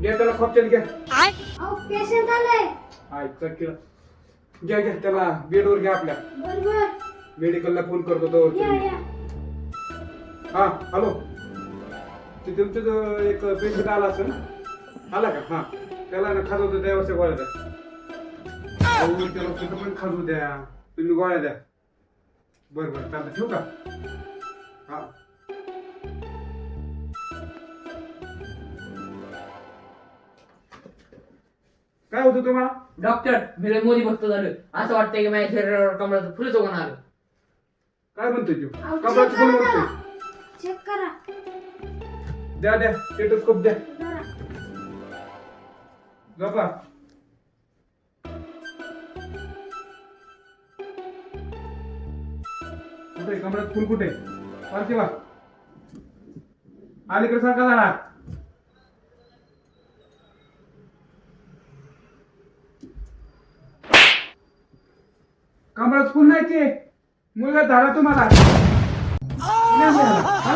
घ्या त्याला खोपच्यात घ्या. अहो पेशंट आलाय. हाय चल केला. घ्या घ्या त्याला बेडवर घ्या आपल्या. बरोबर. मेडिकलला फोन करतो तो. या या. हा हॅलो. ते तुमचं जो एक पेशंट आला असेल ना, आला का? हा त्याला ना खाजवतो द्यावरच्या गोळ्या द्या. अहो, त्याला कुठं पण खाजू द्या, तुम्ही गोळ्या द्या. बरं बरं चालतं, ठेवू का? हा काय होतं तुम्हाला? डॉक्टर मी लय मोदी भक्त झालोय. असं वाटतंय की माझ्या शरीरावर कमळाचं फुलच उगवून आलं. काय म्हणतोय तू? अहो कमळाचं फुल म्हणतोय. चेक करा. द्या द्या स्टेटोस्कोप द्या. जरा. झोपा. कुठे कमळात फुल कुठे? पार्थिवा अलीकडे सारखा झाला. कमळात फुल नाही ते मुलगा झाला तुम्हाला. नाही मिळाला. हा?